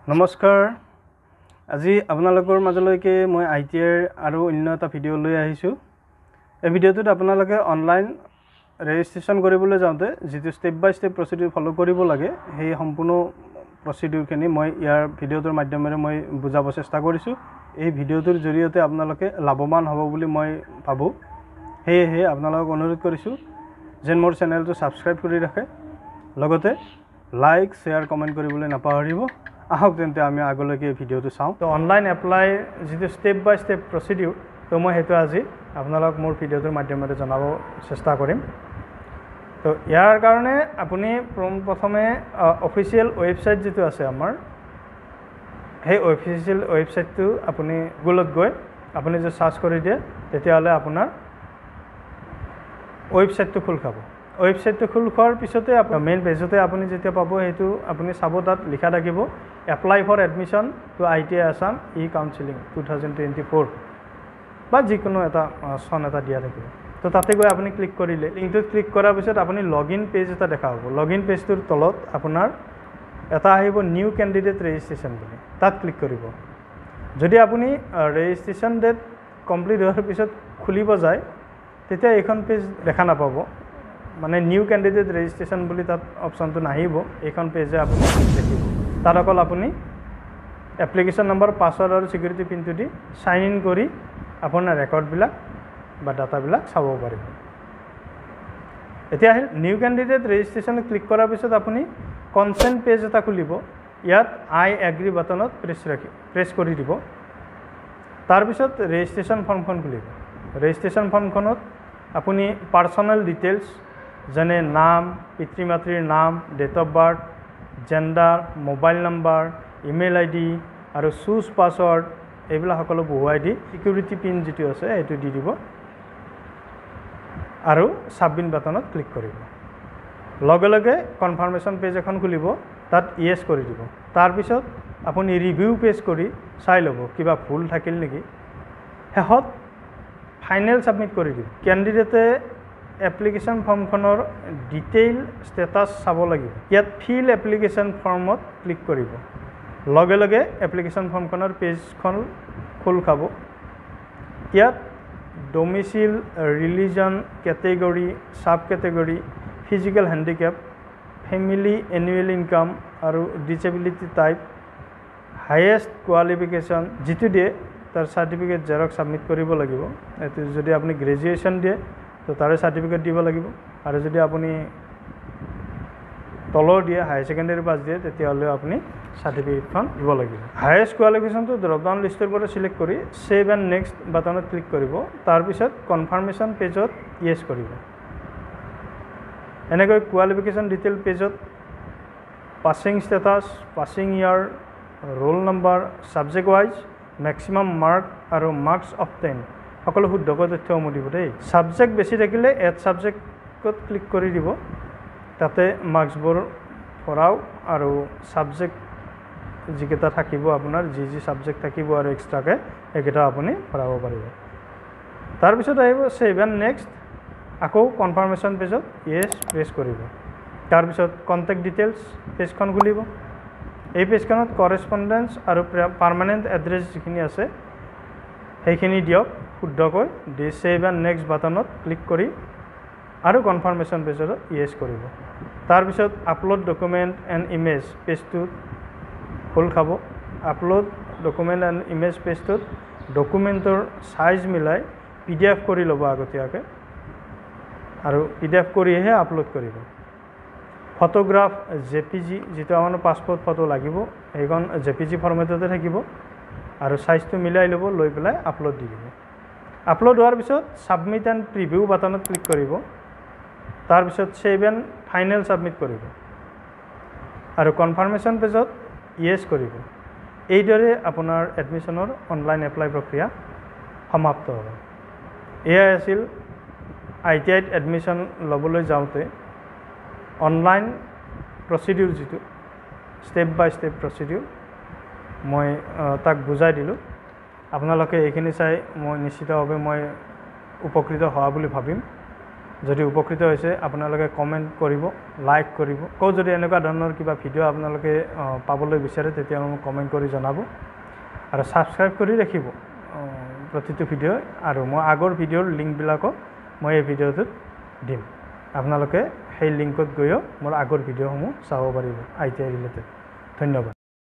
নমস্কাৰ আজি আপোনালোকৰ মাজলৈকে মই আইটিআইৰ আৰু অন্য এটা ভিডিঅ' লৈ আহিছোঁ এই ভিডিঅ'টোত আপোনালোকে অনলাইন ৰেজিষ্ট্ৰেশ্যন কৰিবলৈ যাওঁতে যেটো ষ্টেপ বাই ষ্টেপ প্ৰচিডিউৰ ফলো কৰিব লাগে সেই সম্পূৰ্ণ প্ৰচিডিউৰখিনি মই ইয়াৰ ভিডিঅ'টোৰ মাধ্যমেৰে মই বুজাব চেষ্টা কৰিছোঁ এই ভিডিঅ'টোৰ জৰিয়তে আপোনালোকে লাভৱান হ'ব বুলি মই ভাবোঁ সেয়েহে আপোনালোকক অনুৰোধ কৰিছোঁ যেন মোৰ চেনেলটো ছাবস্ক্ৰাইব কৰি ৰাখে লগতে লাইক শ্বেয়াৰ কমেণ্ট কৰিবলৈ নাপাহৰিব আহক তেন্তে আমি আগলৈকে ভিডিঅ'টো চাওঁ তো অনলাইন এপ্লাই যেটো ষ্টেপ বাই ষ্টেপ প্ৰচিডিউৰ তো মই হেতু আজি আপোনালোক মোৰ ভিডিঅ'টোৰ মাধ্যমেৰে জনাব চেষ্টা কৰিম তো ইয়াৰ কাৰণে আপুনি প্ৰথমে অফিচিয়েল ৱেবছাইট যেটো আছে আমাৰ সেই অফিচিয়েল ৱেবছাইটটো আপুনি গুগলত গৈ আপুনি যে সাৰ্চ কৰি দিয়ে তেতিয়াহ'লে আপোনাৰ ৱেবছাইটটো খোল খাব ৱেবছাইটটো খোল খোৱাৰ পিছতে আপোনাৰ মেইন পেজতে আপুনি যেতিয়া পাব হেতু আপুনি চাব তাত লিখা থাকিব apply for admission to ITI Assam counselling 2024 বা যিকোনো এটা সন এটা দিয়া থাকিব তো তাতে গৈ আপুনি ক্লিক কৰিলে লিংকটোত ক্লিক কৰাৰ পিছত আপুনি লগইন পেজ এটা দেখা হ'ব লগইন পেজটোৰ তলত আপোনাৰ এটা আহিব নিউ ক্যান্ডিডেট ৰেজিষ্ট্ৰেশ্যন বুলি তাত ক্লিক কৰিব যদি আপুনি ৰেজিষ্ট্ৰেশ্যন ডেট কমপ্লিট হোৱাৰ পিছত খুলিব যায় তেতিয়া এইখন পেজ দেখা নাপাব মানে নিউ ক্যান্ডিডেট ৰেজিষ্ট্ৰেশ্যন বুলি তাত অপচনটো নাহিব এইখন পেজে আপুনি দেখিব তাত অকল আপুনি এপ্লিকেশ্যন নম্বৰ পাছৱৰ্ড আৰু সিকিউৰিটি পিনটো দি সাইন ইন কৰি আপোনাৰ ৰেকৰ্ডবিলাক বা ডাটাবিলাক চাব পাৰিব এতিয়া নিউ ক্যান্ডিডেট ৰেজিষ্ট্ৰেশ্যন ক্লিক কৰাৰ পিছত আপুনি কনসেন্ট পেজ এটা খুলিব ইয়াত আই এগ্ৰি বাটনত প্ৰেছ কৰি দিব তাৰ পিছত ৰেজিষ্ট্ৰেশ্যন ফৰ্মখন খুলিব ৰেজিষ্ট্ৰেশ্যন ফৰ্মখনত আপুনি পাৰ্সোনেল ডিটেইলছ যেনে নাম পিতৃ মাতৃৰ নাম date of birth gender mobile number email ID আৰু চুজ পাছৱৰ্ড এইবিলাক সকলো বহুৱাই দি সিকিউৰিটি পিন যেটো আছে এটো দি দিব আৰু সাবমিট বাটনত ক্লিক কৰিব লগে লগে কনফাৰ্মেশ্যন পেজ এখন খুলিব তাত ইয়েস কৰি দিব তাৰ পিছত আপুনি ৰিভিউ পেজ কৰি চাই ল'ব কিবা ভুল থাকিল নেকি হেহত ফাইনেল সাবমিট কৰি দিব ক্যান্ডিডেটে এপ্লিকেশ্যন ফৰ্মখনৰ ডিটেইল ষ্টেটাছ চাব লাগিব ইয়াত ফিল এপ্লিকেশ্যন ফৰ্মত ক্লিক কৰিব লগে লগে এপ্লিকেশ্যন ফৰ্মখনৰ পেজখন খোল খাব ইয়াত domicile religion category sub category physical handicap family annual income আৰু ডিসেবিলিটি টাইপ হাইয়েষ্ট কোৱালিফিকেশ্যন যেটো দিয়ে তাৰ সাৰ্টিফিকেট জেৰক্স সাবমিট কৰিব লাগিব এটো যদি আপুনি গ্ৰেজুৱেশ্যন দিয়ে তো তাৰে সাৰ্টিফিকেট দিব লাগিব আৰু যদি আপুনি তলৰ দিয়ে হাই সেকেন্ডাৰী পাস দিয়ে তেতিয়াহ'লে আপুনি সাৰ্টিফিকেটখন দিব লাগিব হাইয়েষ্ট কোৱালিফিকেশ্যনটো ড্ৰপ ডাউন লিষ্টৰ পৰা সিলেক্ট কৰি সেভ এণ্ড নেক্সট বাটনত ক্লিক কৰিব তাৰ পিছত কনফাৰ্মেশ্যন পেজত ইয়েস কৰিব এনেকৈ কোৱালিফিকেশ্যন ডিটেইল পেজত passing status passing year roll number subject wise maximum mark আৰু মাৰ্কস অবটেইন সকলো শুদ্ধকৈ তথ্য দিব দেই সাবজেক্ট বেছি থাকিলে এড সাবজেক্টত ক্লিক কৰি দিব তাতে মাৰ্কসবোৰ ভৰাও আৰু সাবজেক্ট যিকেইটা থাকিব আপোনাৰ যি সাবজেক্ট থাকিব আৰু এক্সট্ৰাকে এইকেইটা আপুনি ভৰাব পাৰিব তাৰ পিছত আহিব সেভ এণ্ড নেক্সট আকৌ কনফাৰ্মেশ্যন পেজত ইয়েস প্ৰেছ কৰিব তাৰ পিছত কন্টেক্ট ডিটেইলছ পেজখন খুলিব এই পেজখনত কৰেছপন্ডেন্স আৰু পাৰ্মানেন্ট এড্ৰেছ যিখিনি আছে সেইখিনি দিয়ক শুদ্ধকৈ দি সেভ এণ্ড নেক্সট বাটনত ক্লিক কৰি আৰু কনফাৰ্মেশ্যন পেজত ইয়েস কৰিব তাৰ পিছত আপলোড ডকুমেন্ট এণ্ড ইমেজ পেজটোত খোল খাব আপলোড ডকুমেন্ট এণ্ড ইমেজ পেজটোত ডকুমেন্টৰ সাইজ মিলাই PDF কৰি ল'ব আগতীয়াকৈ আৰু PDF কৰিহে আপলোড কৰিব ফটোগ্ৰাফ JPG যেটো আমাৰ পাছপোৰ্ট ফটো লাগিব এইখন JPG ফৰ্মেটতে থাকিব আৰু সাইজটো মিলাই ল'ব লৈ পেলাই আপলোড দি দিব আপলোড হোৱাৰ পিছত সাবমিট এণ্ড প্ৰিভিউ বাটনত ক্লিক কৰিব তাৰ পিছত সেভ এণ্ড ফাইনেল সাবমিট কৰিব আৰু কনফাৰ্মেশ্যন পেজত ইয়েস কৰিব এইদৰে আপোনাৰ এডমিশ্যনৰ অনলাইন এপ্লাই প্ৰক্ৰিয়া সমাপ্ত হ'ব এয়া আছিল ITI এডমিশ্যন ল'বলৈ যাওঁতে অনলাইন প্ৰচিডিউৰ যেটো ষ্টেপ বাই ষ্টেপ প্ৰচিডিউৰ মই তাক বুজাই দিলোঁ আপোনালোকে এইখিনি চাই মই নিশ্চিতভাৱে মই উপকৃত হোৱা বুলি ভাবিম যদি উপকৃত হৈছে আপোনালোকে কমেণ্ট কৰিব, লাইক কৰিব। যদি এনেকুৱা ধৰণৰ কিবা ভিডিঅ' আপোনালোকে পাবলৈ বিচাৰে তেতিয়া মোক কমেণ্ট কৰি জনাব আৰু ছাবস্ক্ৰাইব কৰি ৰাখিব প্ৰতিটো ভিডিঅ'। আৰু মই আগৰ ভিডিঅ'ৰ লিংকবিলাকো মই এই ভিডিঅ'টোত দিম, আপোনালোকে সেই লিংকত গৈও মোৰ আগৰ ভিডিঅ'সমূহ চাব পাৰিব ITI ৰিলেটেড। ধন্যবাদ।